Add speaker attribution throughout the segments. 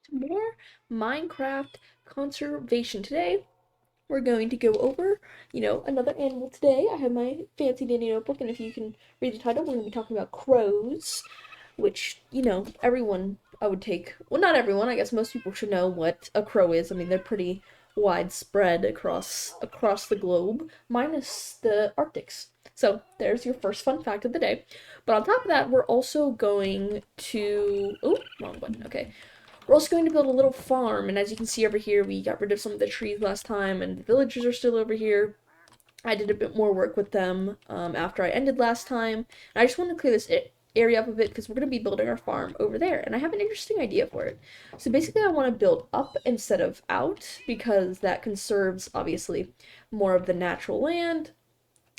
Speaker 1: to more Minecraft conservation. Today, we're going to go over, another animal today. I have my fancy dandy notebook, and if you can read the title, we're going to be talking about crows, which, everyone I would take, well, not everyone, I guess most people should know what a crow is. I mean, they're pretty widespread across the globe, minus the Arctics. So, there's your first fun fact of the day. But on top of that, we're also going to, oh, wrong button. Okay. We're also going to build a little farm, and as you can see over here, we got rid of some of the trees last time, and the villagers are still over here. I did a bit more work with them after I ended last time, and I just want to clear this area up a bit because we're going to be building our farm over there, and I have an interesting idea for it. So basically, I want to build up instead of out because that conserves, obviously, more of the natural land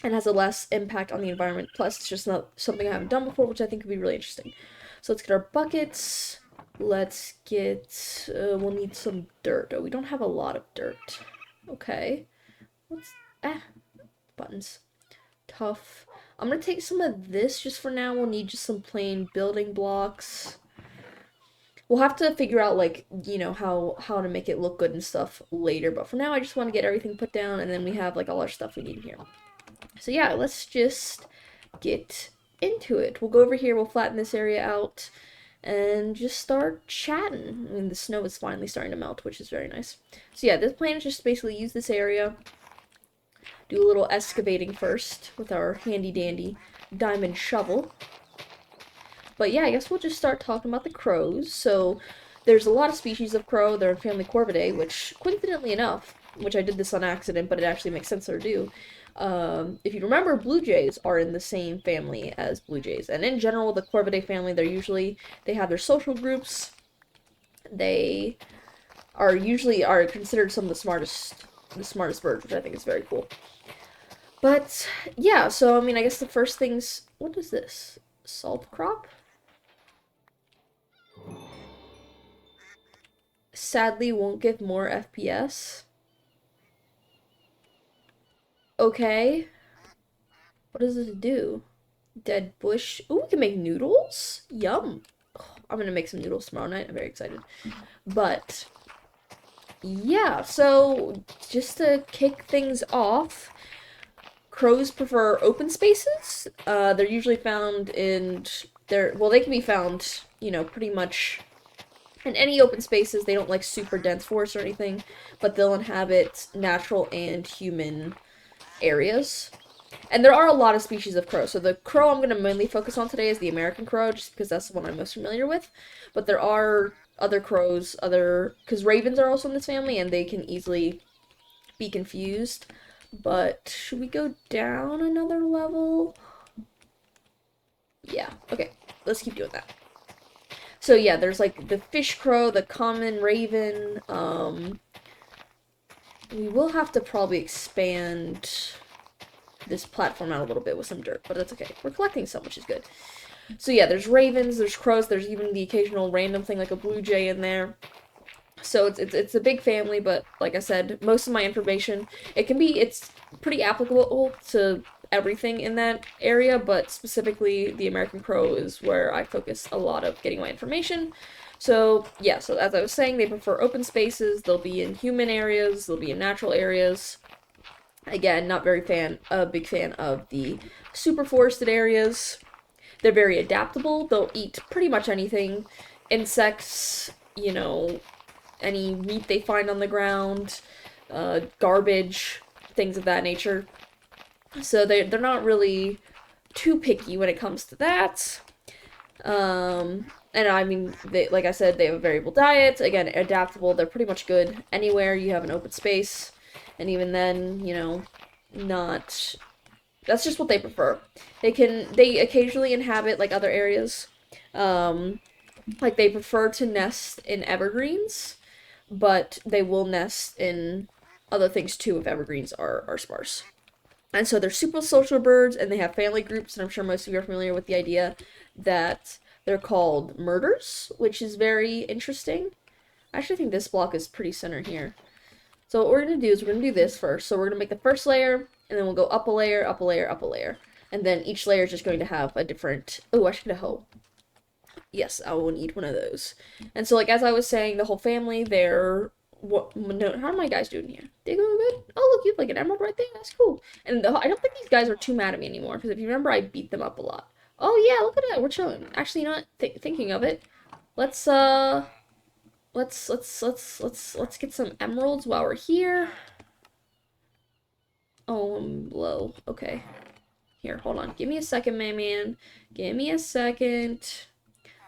Speaker 1: and has a less impact on the environment. Plus, it's just not something I haven't done before, which I think would be really interesting. So let's get our buckets. Let's get, we'll need some dirt. Oh, we don't have a lot of dirt. Okay. What's, buttons. Tough. I'm gonna take some of this just for now. We'll need just some plain building blocks. We'll have to figure out, like, how to make it look good and stuff later. But for now, I just want to get everything put down, and then we have, like, all our stuff we need here. So yeah, let's just get into it. We'll go over here, we'll flatten this area out, and just start chatting. I mean, the snow is finally starting to melt, which is very nice. So yeah, this plan is just basically use this area, do a little excavating first with our handy dandy diamond shovel. But yeah, I guess we'll just start talking about the crows. So there's a lot of species of crow. They're in family Corvidae, which, coincidentally enough, which I did this on accident, but it actually makes sense to do. If you remember, blue jays are in the same family as blue jays, and in general, the Corvidae family, they have their social groups. They are considered some of the smartest birds, which I think is very cool. But yeah, so I mean, I guess the first things, what is this? Salt crop? Sadly, won't give more FPS. Okay, what does this do? Dead bush. Ooh, we can make noodles? Yum. Oh, I'm gonna make some noodles tomorrow night. I'm very excited. But, yeah, so just to kick things off, crows prefer open spaces. They're usually found in they can be found, pretty much in any open spaces. They don't like super dense forests or anything, but they'll inhabit natural and human areas. And there are a lot of species of crow. So the crow I'm going to mainly focus on today is the American crow, just because that's the one I'm most familiar with. But there are other crows, because ravens are also in this family, and they can easily be confused. But should we go down another level? Yeah, okay. Let's keep doing that. So yeah, there's like the fish crow, the common raven. We will have to probably expand this platform out a little bit with some dirt, but that's okay. We're collecting some, which is good. So yeah, there's ravens, there's crows, there's even the occasional random thing like a blue jay in there. So it's a big family, but like I said, most of my information, it's pretty applicable to everything in that area, but specifically the American crow is where I focus a lot of getting my information. So yeah, so as I was saying, they prefer open spaces. They'll be in human areas, they'll be in natural areas. Again, not a big fan of the super forested areas. They're very adaptable. They'll eat pretty much anything. Insects, any meat they find on the ground, garbage, things of that nature. So they're not really too picky when it comes to that. And I mean, like I said, they have a variable diet. Again, adaptable. They're pretty much good anywhere you have an open space. And even then, not. That's just what they prefer. They occasionally inhabit like other areas. Like they prefer to nest in evergreens, but they will nest in other things too if evergreens are sparse. And so they're super social birds, and they have family groups, and I'm sure most of you are familiar with the idea that they're called murders, which is very interesting. I actually think this block is pretty center here. So what we're going to do is we're going to do this first. So we're going to make the first layer, and then we'll go up a layer, up a layer, up a layer. And then each layer is just going to have a different... Oh, I should get a hoe. Yes, I will need one of those. And so, like, as I was saying, the whole family, they're what? No, how are my guys doing here? They going good? Oh, look, you have like an emerald right there. That's cool. And I don't think these guys are too mad at me anymore because if you remember, I beat them up a lot. Oh yeah, look at that. We're chilling. Actually, you know what? Thinking of it, let's let's get some emeralds while we're here. Oh, I'm low. Okay. Here, hold on. Give me a second, my man. Give me a second.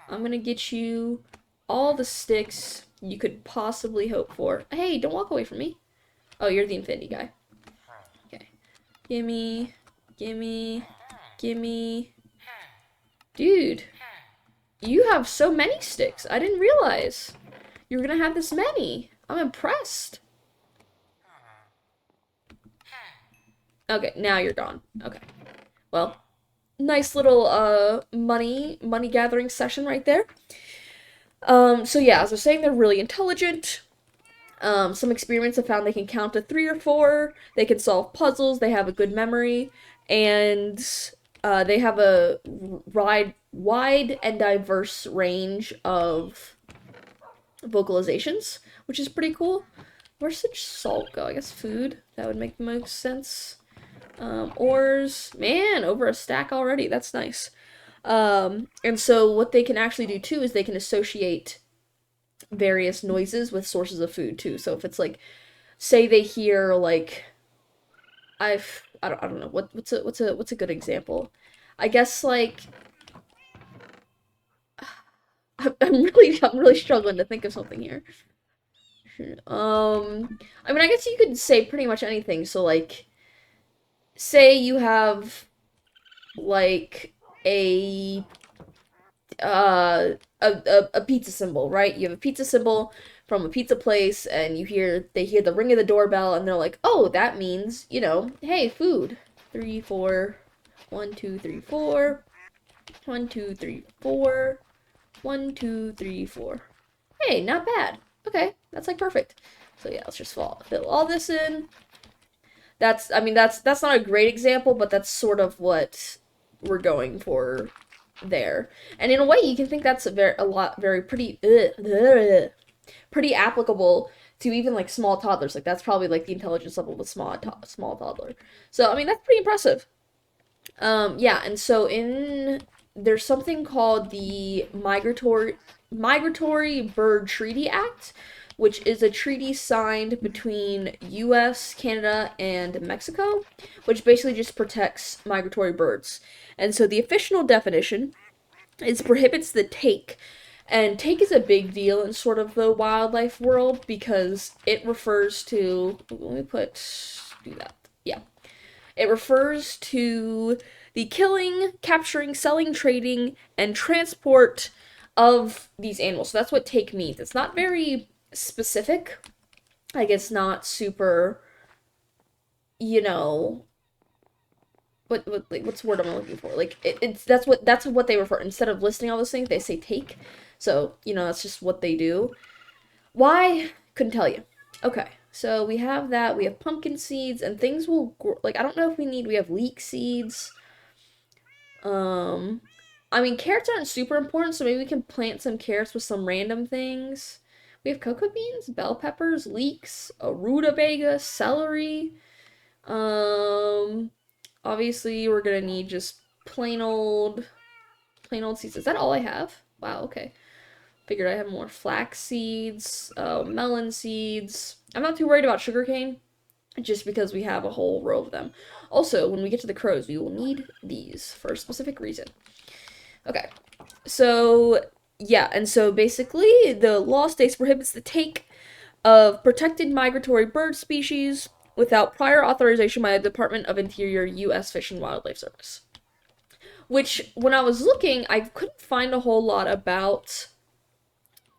Speaker 1: I'm gonna get you all the sticks you could possibly hope for. Hey, don't walk away from me. Oh, you're the infinity guy. Okay. Gimme, gimme, gimme. Dude, you have so many sticks. I didn't realize you were gonna have this many. I'm impressed. Okay, now you're gone. Okay. Well, nice little money gathering session right there. So yeah, as I was saying, they're really intelligent. Some experiments have found they can count to 3 or 4. They can solve puzzles. They have a good memory, and they have a wide and diverse range of vocalizations, which is pretty cool. Where's the salt go? I guess food. That would make the most sense. Ores. Man, over a stack already. That's nice. And so what they can actually do too is they can associate various noises with sources of food too. So if it's like, say they hear like, I don't know what's a good example. I guess like I'm really struggling to think of something here. I mean I guess you could say pretty much anything. So like, say you have like a a pizza symbol, right? You have a pizza symbol from a pizza place and they hear the ring of the doorbell and they're like, "Oh, that means, hey, food." 3 4 1 2 3 4 1 2 3 4 1 2 3 4. Hey, not bad. Okay, that's like perfect. So yeah, let's just fill all this in. I mean that's not a great example, but that's sort of what we're going for there. And in a way, you can think that's pretty applicable to even like small toddlers. Like that's probably like the intelligence level of a small toddler. So I mean that's pretty impressive. Yeah, and so in there's something called the Migratory Bird Treaty Act, which is a treaty signed between US, Canada, and Mexico, which basically just protects migratory birds. And so the official definition is prohibits the take. And take is a big deal in sort of the wildlife world because it refers to, do that. Yeah. It refers to the killing, capturing, selling, trading, and transport of these animals. So that's what take means. It's not very specific. Like it's not super, you know, what's the word I'm looking for? Like it's that's what they refer. Instead of listing all those things, they say take. So, that's just what they do. Why? Couldn't tell you. Okay. So we have that. We have pumpkin seeds and things will grow. Like I don't know if we have leek seeds. I mean carrots aren't super important, so maybe we can plant some carrots with some random things. We have cocoa beans, bell peppers, leeks, a rutabaga, celery. Um, Obviously we're gonna need just plain old seeds. Is that all I have? Wow, okay. Figured I have more flax seeds, melon seeds. I'm not too worried about sugarcane, just because we have a whole row of them. Also, when we get to the crows, we will need these for a specific reason. Okay, so yeah, and so basically the law states prohibits the take of protected migratory bird species without prior authorization by the Department of Interior, U.S. Fish and Wildlife Service. Which, when I was looking, I couldn't find a whole lot about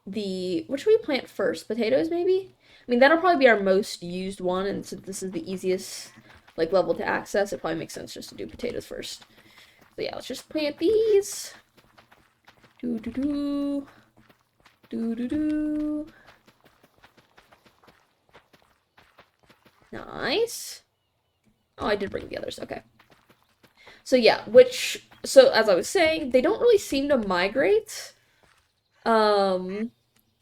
Speaker 1: what should we plant first? Potatoes, maybe? I mean, that'll probably be our most used one, and since this is the easiest, like, level to access, it probably makes sense just to do potatoes first. So yeah, let's just plant these. Do-do-do. Do-do-do. Nice. Oh, I did bring the others. Okay. So yeah, so as I was saying, they don't really seem to migrate. Um,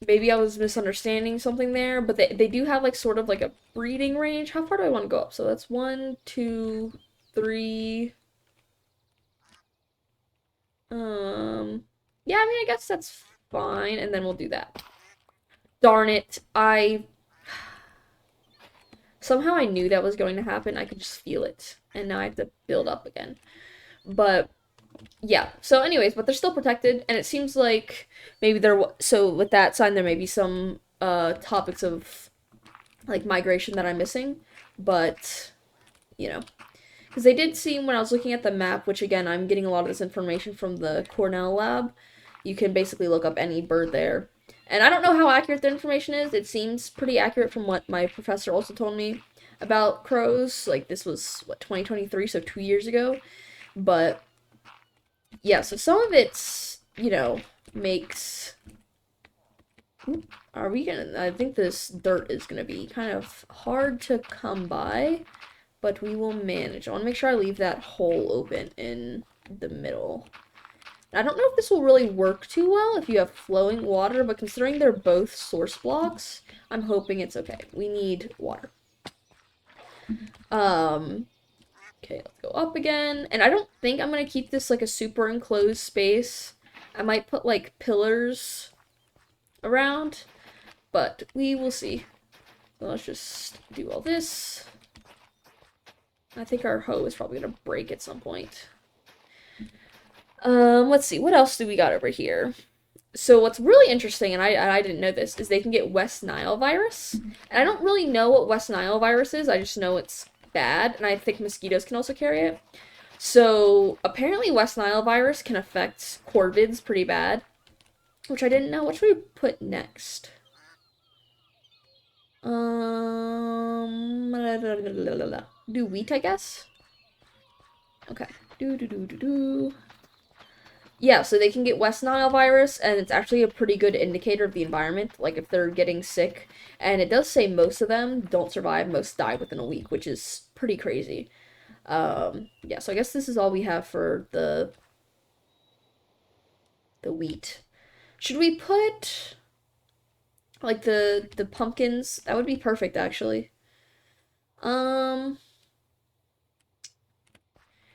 Speaker 1: maybe I was misunderstanding something there, but they do have like sort of like a breeding range. How far do I want to go up? So that's one, two, three. Um, yeah, I mean, I guess that's fine, and then we'll do that. Darn it, somehow I knew that was going to happen. I could just feel it, and now I have to build up again. But yeah. So, anyways, but they're still protected, and it seems like maybe so with that sign there may be some topics of like migration that I'm missing, but you know, because they did seem when I was looking at the map, which again I'm getting a lot of this information from the Cornell lab. You can basically look up any bird there. And I don't know how accurate the information is. It seems pretty accurate from what my professor also told me about crows. Like this was what 2023, so 2 years ago. But yeah, so some of it's, makes. Are we gonna? I think this dirt is gonna be kind of hard to come by, but we will manage. I want to make sure I leave that hole open in the middle. I don't know if this will really work too well if you have flowing water, but considering they're both source blocks, I'm hoping it's okay. We need water. Um, okay, let's go up again. And I don't think I'm gonna keep this like a super enclosed space. I might put like pillars around, but we will see. So let's just do all this. I think our hoe is probably gonna break at some point. Let's see, what else do we got over here? So what's really interesting, and I didn't know this, is they can get West Nile virus. And I don't really know what West Nile virus is, I just know it's bad, and I think mosquitoes can also carry it. So apparently West Nile virus can affect corvids pretty bad, which I didn't know. What should we put next? Do wheat, I guess? Okay. Do. Yeah, so they can get West Nile virus, and it's actually a pretty good indicator of the environment, like if they're getting sick. And it does say most of them don't survive, most die within a week, which is pretty crazy. Yeah, so I guess this is all we have for the wheat. Should we put like the pumpkins? That would be perfect, actually. Um,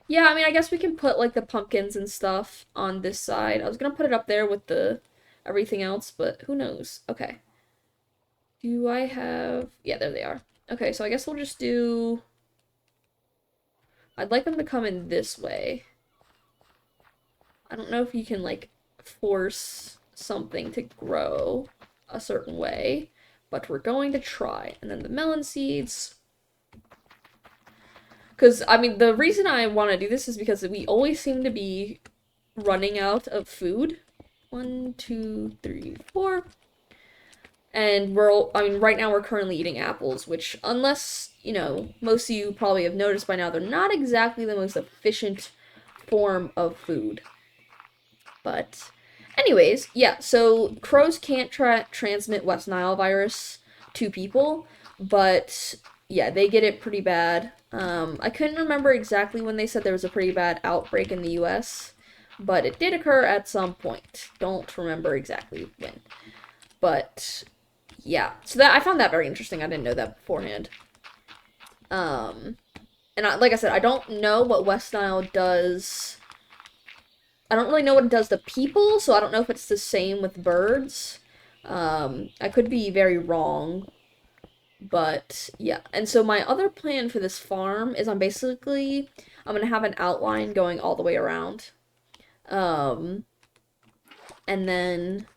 Speaker 1: yeah, I mean, I guess we can put like the pumpkins and stuff on this side. I was gonna put it up there with the everything else, but who knows? Okay. Do I have... Yeah, there they are. Okay, so I guess we'll just do... I'd like them to come in this way. I don't know if you can, like, force something to grow a certain way, but we're going to try. And then the melon seeds... Because, I mean, the reason I want to do this is because we always seem to be running out of food. 1, 2, 3, 4. And right now we're currently eating apples, which, unless, most of you probably have noticed by now, they're not exactly the most efficient form of food. But, anyways, yeah, so crows can't transmit West Nile virus to people, but, yeah, they get it pretty bad. I couldn't remember exactly when they said there was a pretty bad outbreak in the US, but it did occur at some point. Don't remember exactly when. But yeah, so I found that very interesting. I didn't know that beforehand. And like I said, I don't know what West Nile does. I don't really know what it does to people, so I don't know if it's the same with birds. I could be very wrong, but yeah. And so my other plan for this farm is I'm gonna have an outline going all the way around. And then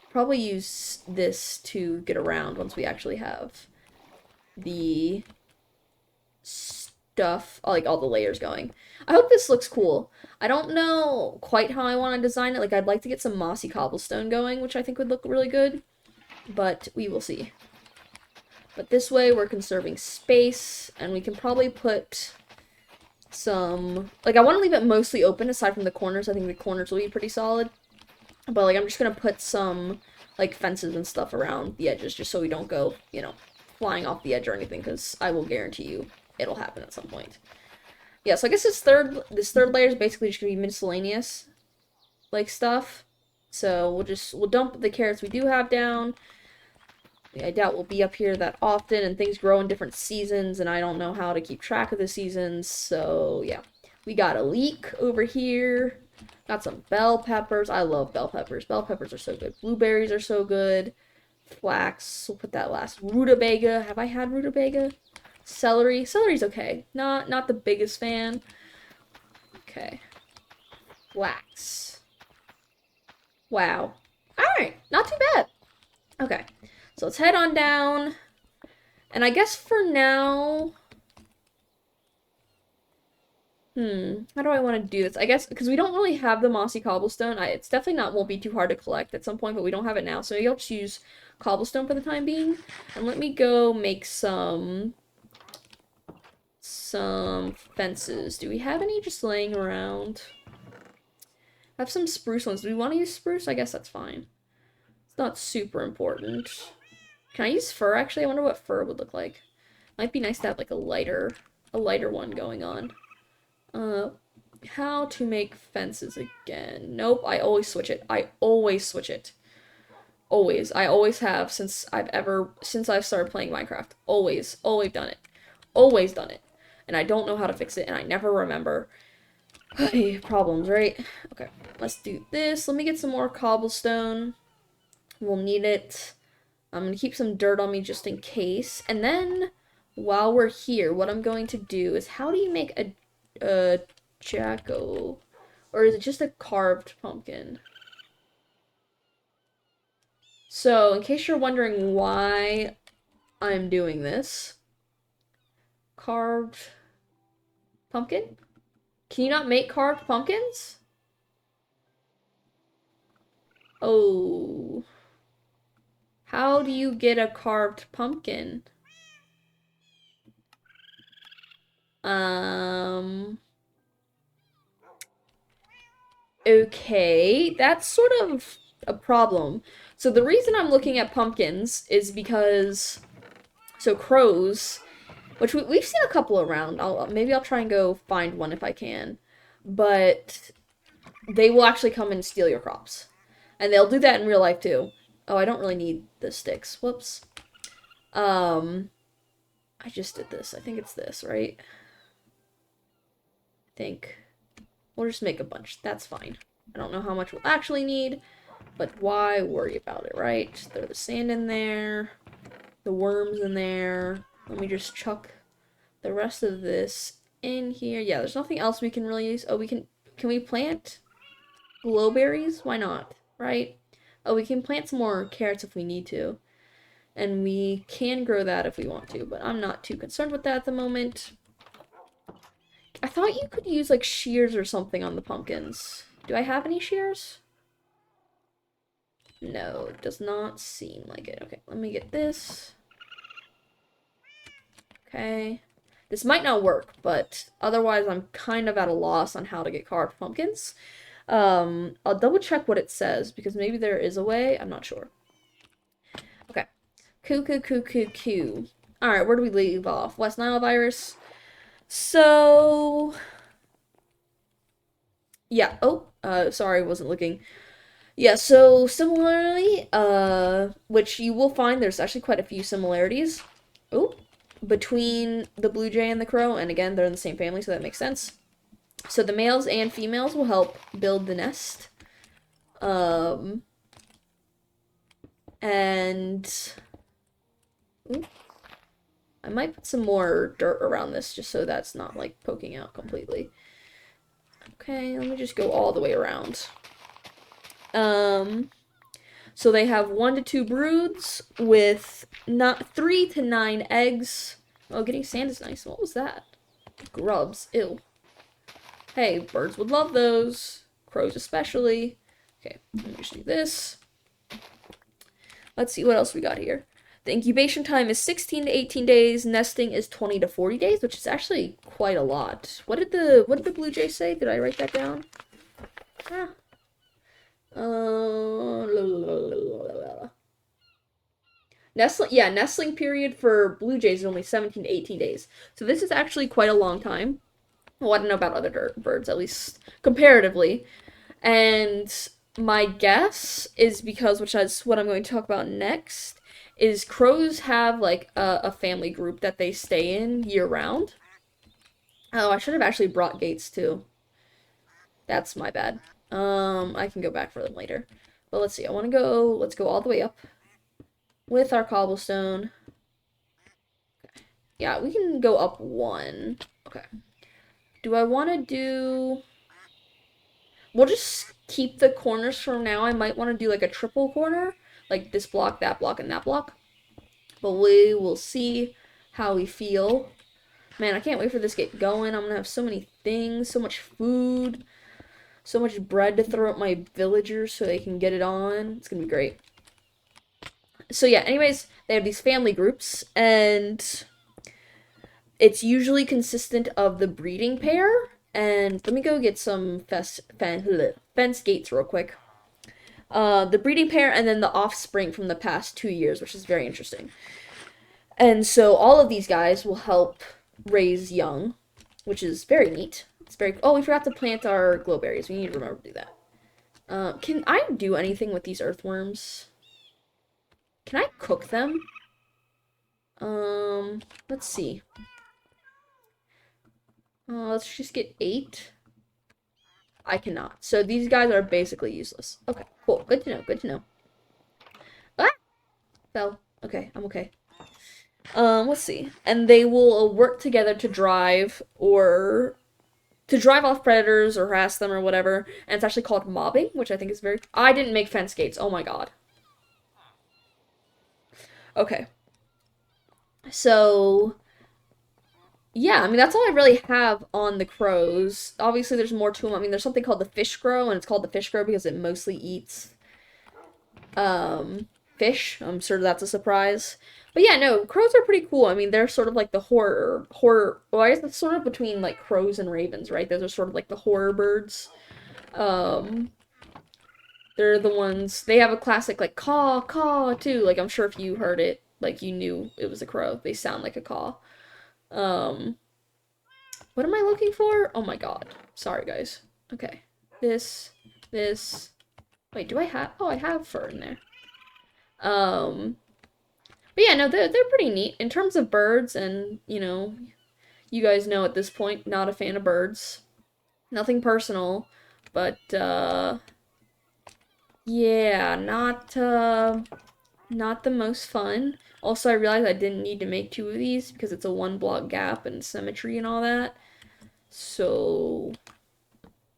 Speaker 1: probably use this to get around once we actually have the stuff, like all the layers going. I hope this looks cool. I don't know quite how I want to design it. Like, I'd like to get some mossy cobblestone going, which I think would look really good, but we will see. But this way, we're conserving space, and we can probably put some... Like, I want to leave it mostly open, aside from the corners. I think the corners will be pretty solid. But, like, I'm just gonna put some, like, fences and stuff around the edges, just so we don't go, flying off the edge or anything, because I will guarantee you it'll happen at some point. Yeah, so I guess this third layer is basically just gonna be miscellaneous, like, stuff. So we'll dump the carrots we do have down. I doubt we'll be up here that often, and things grow in different seasons, and I don't know how to keep track of the seasons, so yeah. We got a leek over here. Got some bell peppers. I love bell peppers. Bell peppers are so good. Blueberries are so good. Flax. We'll put that last. Rutabaga. Have I had rutabaga? Celery. Celery's okay. Not the biggest fan. Okay. Flax. Wow. Alright. Not too bad. Okay. So let's head on down. And I guess for now... how do I want to do this? I guess, because we don't really have the mossy cobblestone, it's definitely won't be too hard to collect at some point, but we don't have it now, so maybe I'll just use cobblestone for the time being. And let me go make some fences. Do we have any just laying around? I have some spruce ones. Do we want to use spruce? I guess that's fine. It's not super important. Can I use fir, actually? I wonder what fir would look like. Might be nice to have, like, a lighter one going on. How to make fences again. Nope, I always switch it. I always switch it. Always. I always have since I've started playing Minecraft. Always done it. Always done it. And I don't know how to fix it, and I never remember. Problems, right? Okay, let's do this. Let me get some more cobblestone. We'll need it. I'm gonna keep some dirt on me just in case. And then, while we're here, what I'm going to do is, how do you make a Jacko, or is it just a carved pumpkin? So, in case you're wondering why I'm doing this, carved pumpkin? Can you not make carved pumpkins? Oh. How do you get a carved pumpkin? Okay, that's sort of a problem. So the reason I'm looking at pumpkins is because, so crows, which we've seen a couple around. Maybe I'll try and go find one if I can. But they will actually come and steal your crops. And they'll do that in real life too. Oh, I don't really need the sticks. Whoops. I just did this. I think it's this, right? I think. We'll just make a bunch. That's fine. I don't know how much we'll actually need, but why worry about it, right? Just throw the sand in there, the worms in there. Let me just chuck the rest of this in here. Yeah, there's nothing else we can really use. Oh, can we plant glowberries? Why not, right? Oh, we can plant some more carrots if we need to. And we can grow that if we want to, but I'm not too concerned with that at the moment. I thought you could use, like, shears or something on the pumpkins. Do I have any shears? No, it does not seem like it. Okay, let me get this. Okay. This might not work, but otherwise I'm kind of at a loss on how to get carved pumpkins. I'll double check what it says, because maybe there is a way. I'm not sure. Okay. Coo. Alright, where do we leave off? West Nile virus. So... yeah, sorry, I wasn't looking. Yeah, so similarly, which you will find there's actually quite a few similarities. Oh, between the blue jay and the crow, and again, they're in the same family, so that makes sense. So the males and females will help build the nest. And I might put some more dirt around this just so that's not, like, poking out completely. Okay, let me just go all the way around. So they have 1 to 2 broods with 3 to 9 eggs. Oh, getting sand is nice. What was that? Grubs. Ew. Hey, birds would love those. Crows especially. Okay, let me just do this. Let's see what else we got here. The incubation time is 16 to 18 days. Nesting is 20 to 40 days, which is actually quite a lot. What did the blue jay say? Did I write that down? Nestling period for blue jays is only 17 to 18 days. So this is actually quite a long time. Well, I don't know about other birds, at least comparatively. And my guess is because, which is what I'm going to talk about next, is crows have like a family group that they stay in year round. Oh, I should have actually brought gates too. That's my bad. I can go back for them later. But let's see. Let's go all the way up with our cobblestone. Yeah, we can go up one. Okay. Do I want to do... We'll just keep the corners from now. I might want to do like a triple corner. Like this block, and that block. But we will see how we feel. Man, I can't wait for this to get going. I'm gonna have so many things, so much food, so much bread to throw at my villagers so they can get it on. It's gonna be great. So yeah, anyways, they have these family groups, and it's usually consistent of the breeding pair. And let me go get some fence gates real quick. The breeding pair and then the offspring from the past 2 years, which is very interesting. And so all of these guys will help raise young, which is very neat. It's very... Oh, we forgot to plant our glowberries. We need to remember to do that. Can I do anything with these earthworms? Can I cook them? Let's see. Let's just get 8. I cannot. So these guys are basically useless. Okay, cool. Good to know. Good to know. Ah! Fell. Okay, I'm okay. Let's see. And they will work together to drive off predators or harass them or whatever. And it's actually called mobbing, which I think is very... I didn't make fence gates. Oh my god. Okay. So... Yeah, I mean, that's all I really have on the crows. Obviously, there's more to them. I mean, there's something called the fish crow, and it's called the fish crow because it mostly eats, fish. I'm sure that's a surprise. But yeah, no, crows are pretty cool. I mean, they're sort of like the well, I guess it's sort of between, like, crows and ravens, right? Those are sort of like the horror birds. Um, they're the ones, they have a classic, like, caw, caw, too. Like, I'm sure if you heard it, like, you knew it was a crow. They sound like a caw. What am I looking for? Oh my god. Sorry, guys. Okay. This. Wait, do I have... Oh, I have fur in there. But yeah, no, they're pretty neat. In terms of birds, and, you know, you guys know at this point, not a fan of birds. Nothing personal, but, yeah, not the most fun. Also, I realized I didn't need to make 2 of these because it's a 1-block gap and symmetry and all that. So,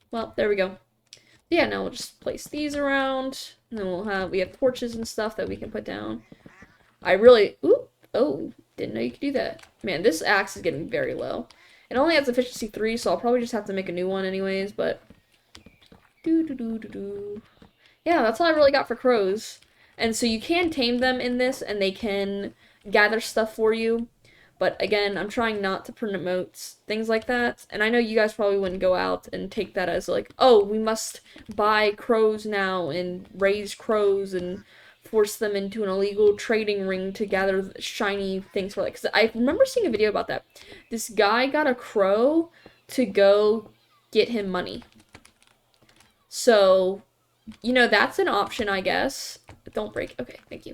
Speaker 1: well, there we go. Yeah, now we'll just place these around, and then we have torches and stuff that we can put down. Oh, didn't know you could do that. Man, this axe is getting very low. It only has efficiency 3, so I'll probably just have to make a new one anyways, but... Yeah, that's all I really got for crows. And so you can tame them in this, and they can gather stuff for you. But again, I'm trying not to promote things like that. And I know you guys probably wouldn't go out and take that as like, oh, we must buy crows now and raise crows and force them into an illegal trading ring to gather shiny things for, like, 'cause I remember seeing a video about that. This guy got a crow to go get him money. So, you know, that's an option, I guess. Don't break. Okay, thank you.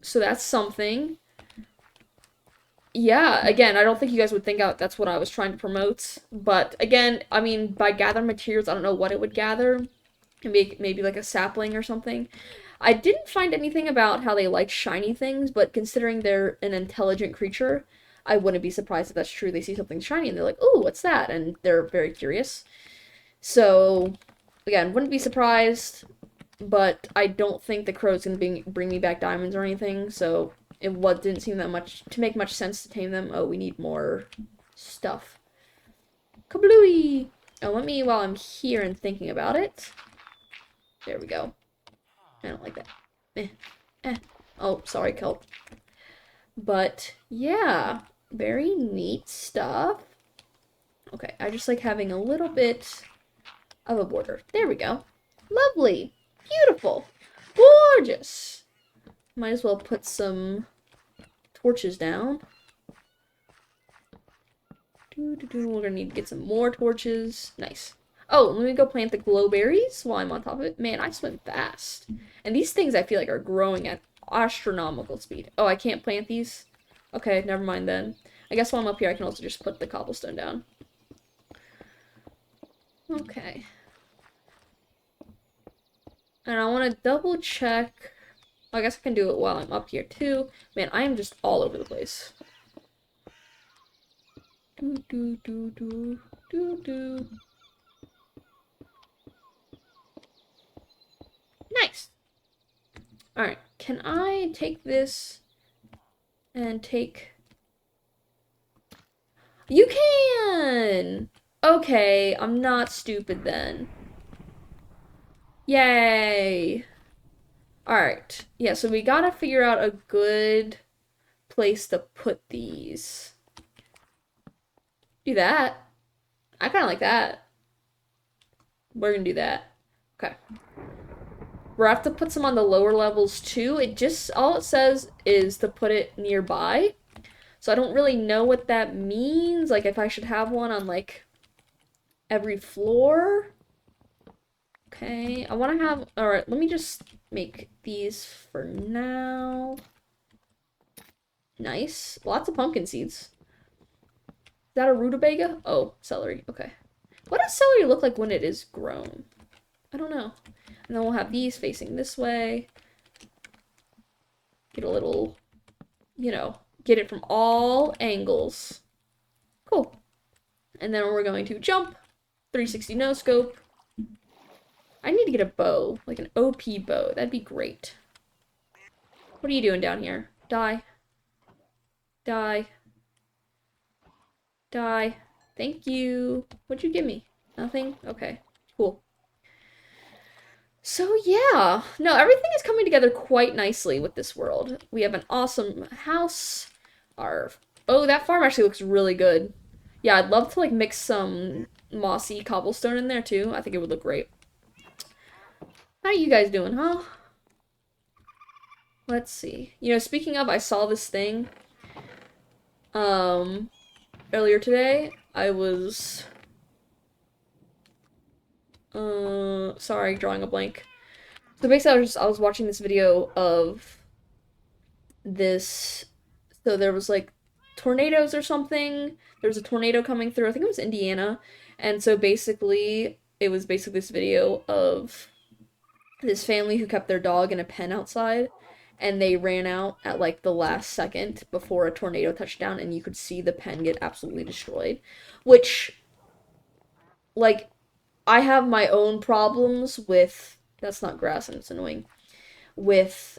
Speaker 1: So that's something. Yeah, again, I don't think you guys would think that's what I was trying to promote. But again, I mean, by gather materials, I don't know what it would gather. Maybe like a sapling or something. I didn't find anything about how they like shiny things, but considering they're an intelligent creature, I wouldn't be surprised if that's true. They see something shiny and they're like, "Ooh, what's that?" And they're very curious. So, again, wouldn't be surprised, but I don't think the crow's gonna bring me back diamonds or anything, so didn't seem that much to make much sense to tame them. Oh, we need more stuff. Kablooey! Oh, while I'm here and thinking about it. There we go. I don't like that. Oh, sorry, kelp. But, yeah. Very neat stuff. Okay, I just like having a little bit of a border. There we go. Lovely. Beautiful. Gorgeous. Might as well put some torches down. We're gonna need to get some more torches. Nice. Oh, let me go plant the glowberries while I'm on top of it. Man, I swim fast. And these things I feel like are growing at astronomical speed. Oh, I can't plant these? Okay, never mind then. I guess while I'm up here, I can also just put the cobblestone down. Okay. And I want to double check. I guess I can do it while I'm up here too. Man, I am just all over the place. Do do do do do do. Nice. All right. Can I take this and take? You can. Okay, I'm not stupid then. Yay. All right. Yeah. So we gotta figure out a good place to put these. Do that. I kind of like that. We're gonna do that. Okay. We'll have to put some on the lower levels too. It just, all it says is to put it nearby. So I don't really know what that means. Like if I should have one on like every floor. Okay, I want to have, all right, let me just make these for now. Nice. Lots of pumpkin seeds. Is that a rutabaga? Oh, celery. Okay. What does celery look like when it is grown? I don't know. And then we'll have these facing this way. Get a little, you know, get it from all angles. Cool. And then we're going to jump. 360 no scope. I need to get a bow, like an OP bow. That'd be great. What are you doing down here? Die. Die. Die. Thank you. What'd you give me? Nothing? Okay. Cool. So yeah, no, everything is coming together quite nicely with this world. We have an awesome house. Oh, that farm actually looks really good. Yeah, I'd love to like mix some mossy cobblestone in there too. I think it would look great. How are you guys doing, huh? Let's see. You know, speaking of, I saw this thing earlier today. I was sorry, drawing a blank. So basically I was watching this video of this, so there was like tornadoes or something. There was a tornado coming through. I think it was Indiana. And so basically it was basically this video of this family who kept their dog in a pen outside, and they ran out at like the last second before a tornado touched down, and you could see the pen get absolutely destroyed. Which, like, I have my own problems with. That's not grass and it's annoying. With.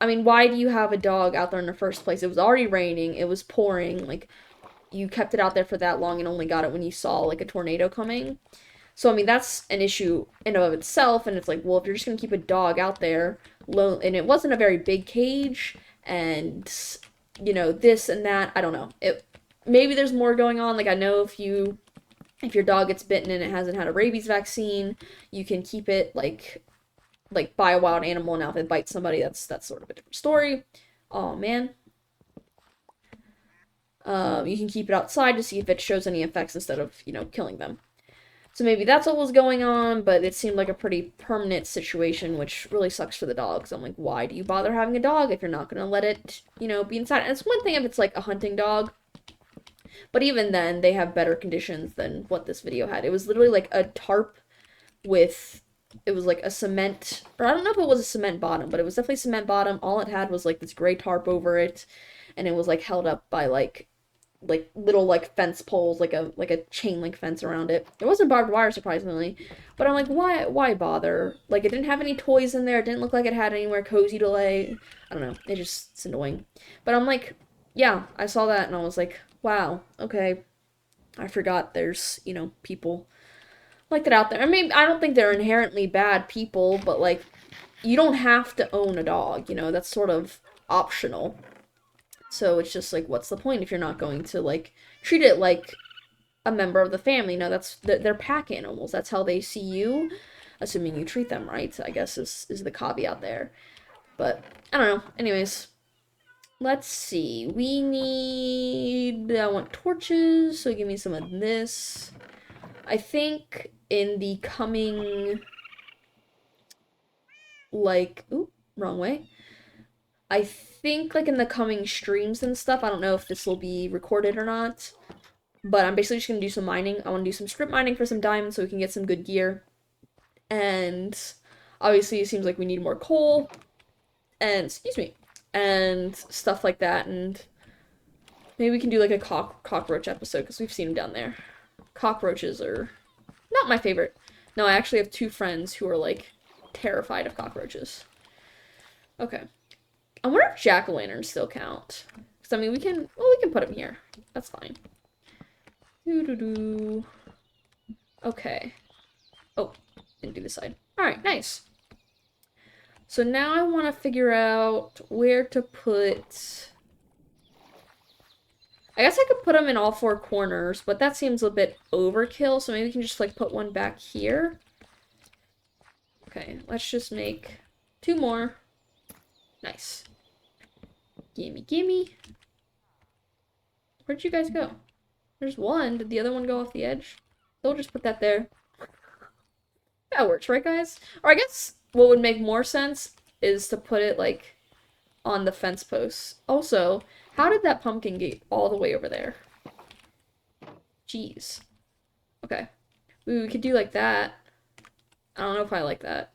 Speaker 1: I mean, why do you have a dog out there in the first place? It was already raining, it was pouring, like, you kept it out there for that long and only got it when you saw, like, a tornado coming. So, I mean, that's an issue in and of itself, and it's like, well, if you're just gonna keep a dog out there, and it wasn't a very big cage, and, you know, this and that, I don't know. Maybe there's more going on, like, I know if your dog gets bitten and it hasn't had a rabies vaccine, you can keep it, like buy a wild animal, now if it bites somebody, that's sort of a different story. Oh, man. You can keep it outside to see if it shows any effects instead of, you know, killing them. So maybe that's what was going on, but it seemed like a pretty permanent situation, which really sucks for the dogs. I'm like, why do you bother having a dog if you're not going to let it, you know, be inside? And it's one thing if it's like a hunting dog, but even then, they have better conditions than what this video had. It was literally like a tarp with, it was like a cement, or I don't know if it was a cement bottom, but it was definitely cement bottom. All it had was like this gray tarp over it, and it was like held up by like little like fence poles, like a chain link fence around it. It wasn't barbed wire, surprisingly, but I'm like, why bother? Like, it didn't have any toys in there. It didn't look like it had anywhere cozy to lay. I don't know. It's annoying. But I'm like, yeah, I saw that and I was like, wow, okay. I forgot there's, you know, people like that out there. I mean, I don't think they're inherently bad people, but like, you don't have to own a dog, you know, that's sort of optional. So it's just like, what's the point if you're not going to like treat it like a member of the family? No, they're pack animals. That's how they see you, assuming you treat them right, I guess is the caveat there. But I don't know. Anyways, let's see. I want torches, so give me some of this. I think in the coming, like, ooh, wrong way. I think, like, in the coming streams and stuff, I don't know if this will be recorded or not, but I'm basically just gonna do some mining. I want to do some strip mining for some diamonds so we can get some good gear. And obviously, it seems like we need more coal, and, excuse me, and stuff like that, and maybe we can do, like, a cockroach episode, because we've seen them down there. Cockroaches are not my favorite. No, I actually have two friends who are, like, terrified of cockroaches. Okay. I wonder if jack-o'-lanterns still count. Because, I mean, we can put them here. That's fine. Doo-doo-doo. Okay. Oh, didn't do this side. Alright, nice. So now I want to figure out where to put... I guess I could put them in all four corners, but that seems a bit overkill, so maybe we can just, like, put one back here. Okay, let's just make 2 more. Nice. Gimme, gimme. Where'd you guys go? There's one. Did the other one go off the edge? They'll just put that there. That works, right, guys? Or I guess what would make more sense is to put it, like, on the fence posts. Also, how did that pumpkin get all the way over there? Jeez. Okay. We could do like that. I don't know if I like that.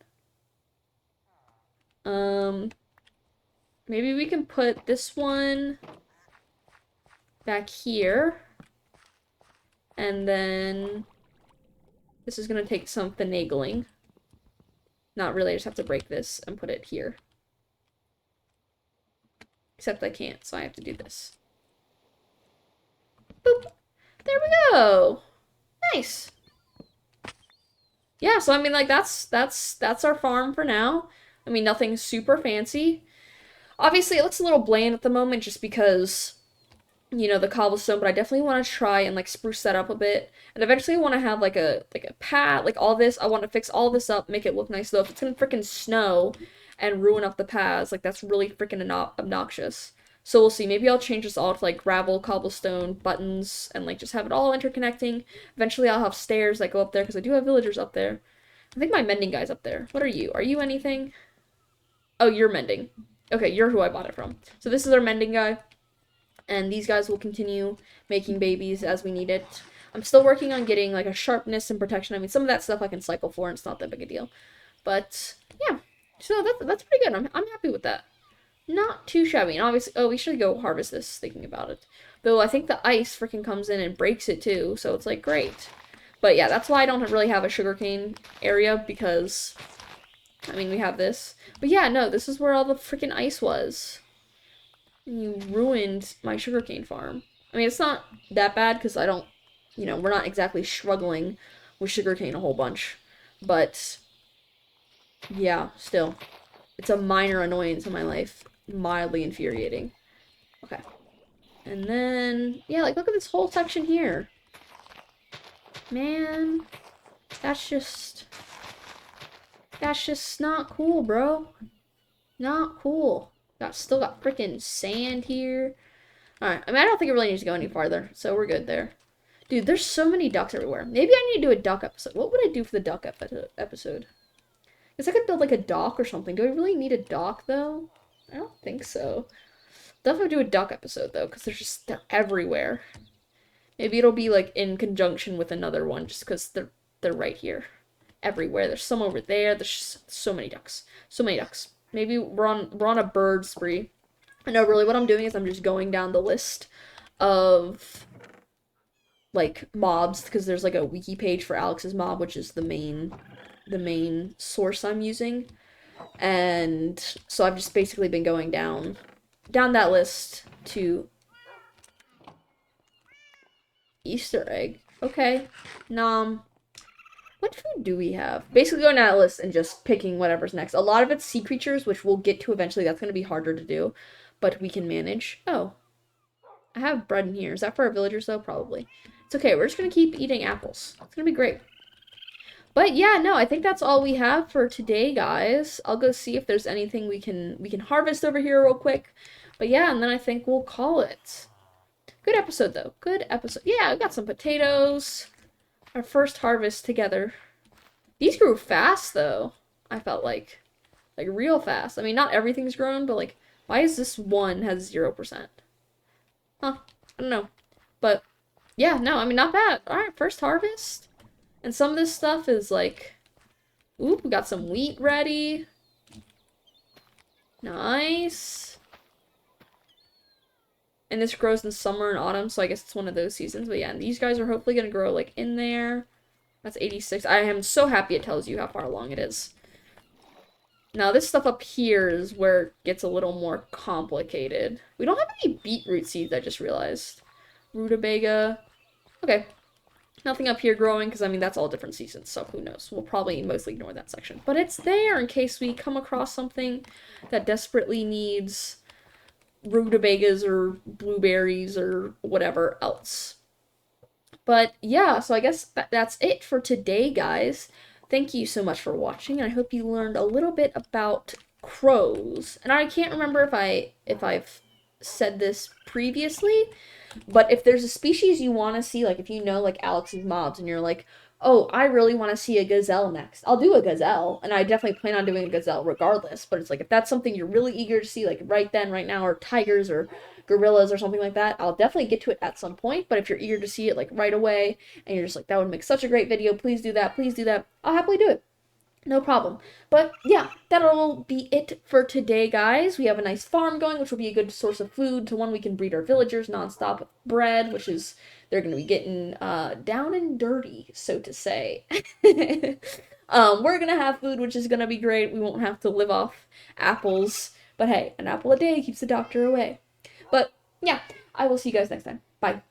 Speaker 1: Maybe we can put this one back here. And then this is going to take some finagling. Not really, I just have to break this and put it here. Except I can't, so I have to do this. Boop. There we go. Nice. Yeah, so I mean, like, that's our farm for now. I mean, nothing super fancy. Obviously, it looks a little bland at the moment just because, you know, the cobblestone, but I definitely want to try and, like, spruce that up a bit. And eventually I want to have, like a path, like, all this. I want to fix all this up, make it look nice, though. If it's gonna freaking snow and ruin up the paths, like, that's really freaking obnoxious. So we'll see. Maybe I'll change this all to, like, gravel, cobblestone, buttons, and, like, just have it all interconnecting. Eventually I'll have stairs that go up there, because I do have villagers up there. I think my mending guy's up there. What are you? Are you anything? Oh, you're mending. Okay, you're who I bought it from. So this is our mending guy. And these guys will continue making babies as we need it. I'm still working on getting, like, a sharpness and protection. I mean, some of that stuff I can cycle for, and it's not that big a deal. But, yeah. So that's pretty good. I'm happy with that. Not too shabby. And obviously, oh, we should go harvest this, thinking about it. Though I think the ice freaking comes in and breaks it, too. So it's, like, great. But, yeah, that's why I don't really have a sugarcane area, because... I mean, we have this. But yeah, no, this is where all the freaking ice was. You ruined my sugarcane farm. I mean, it's not that bad because I don't, you know, we're not exactly struggling with sugarcane a whole bunch. But, yeah, still. It's a minor annoyance in my life. Mildly infuriating. Okay. And then, yeah, like, look at this whole section here. Man, that's just not cool, bro. Not cool. Still got freaking sand here. Alright, I mean, I don't think it really needs to go any farther, so we're good there. Dude, there's so many ducks everywhere. Maybe I need to do a duck episode. What would I do for the duck episode? Guess I could build, like, a dock or something. Do I really need a dock, though? I don't think so. Definitely do a duck episode, though, because they're everywhere. Maybe it'll be, like, in conjunction with another one, just because they're right here. Everywhere. There's some over there. There's just so many ducks. So many ducks. Maybe we're on a bird spree. I know, really, what I'm doing is I'm just going down the list of, like, mobs, because there's, like, a wiki page for Alex's mob, which is the main source I'm using. And so I've just basically been going down that list to Easter egg. Okay. Nom. What food do we have? Basically going down that list and just picking whatever's next. A lot of it's sea creatures, which we'll get to eventually. That's going to be harder to do, but we can manage. Oh. I have bread in here. Is that for our villagers, though? Probably. It's okay. We're just going to keep eating apples. It's going to be great. But yeah, no, I think that's all we have for today, guys. I'll go see if there's anything we can harvest over here real quick. But yeah, and then I think we'll call it. Good episode, though. Good episode. Yeah, I got some potatoes. our first harvest together. These grew fast though. I felt like real fast. I mean, not everything's grown, but like, why is this one has 0%? Huh? I don't know. But yeah, no, I mean, not bad. All right, first harvest, and some of this stuff is like, ooh, we got some wheat ready. Nice. And this grows in summer and autumn, so I guess it's one of those seasons. But yeah, and these guys are hopefully gonna grow like in there. That's 86. I am so happy it tells you how far along it is. Now this stuff up here is where it gets a little more complicated. We don't have any beetroot seeds, I just realized. Rutabaga. Okay. Nothing up here growing, because I mean that's all different seasons, so who knows. We'll probably mostly ignore that section. But it's there in case we come across something that desperately needs rutabagas or blueberries or whatever else. But yeah, so I guess that's it for today, guys. Thank you so much for watching. I hope you learned a little bit about crows. And I can't remember if I've said this previously, but if there's a species you want to see, like if you know like Alex's mobs and you're like, oh, I really want to see a gazelle next, I'll do a gazelle. And I definitely plan on doing a gazelle regardless. But it's like if that's something you're really eager to see, like right then, right now, or tigers or gorillas or something like that, I'll definitely get to it at some point. But if you're eager to see it like right away and you're just like, that would make such a great video, please do that, please do that, I'll happily do it. No problem. But yeah, that'll be it for today, guys. We have a nice farm going, which will be a good source of food. To one, we can breed our villagers nonstop with bread, which is they're going to be getting down and dirty, so to say. We're going to have food, which is going to be great. We won't have to live off apples. But hey, an apple a day keeps the doctor away. But yeah, I will see you guys next time. Bye.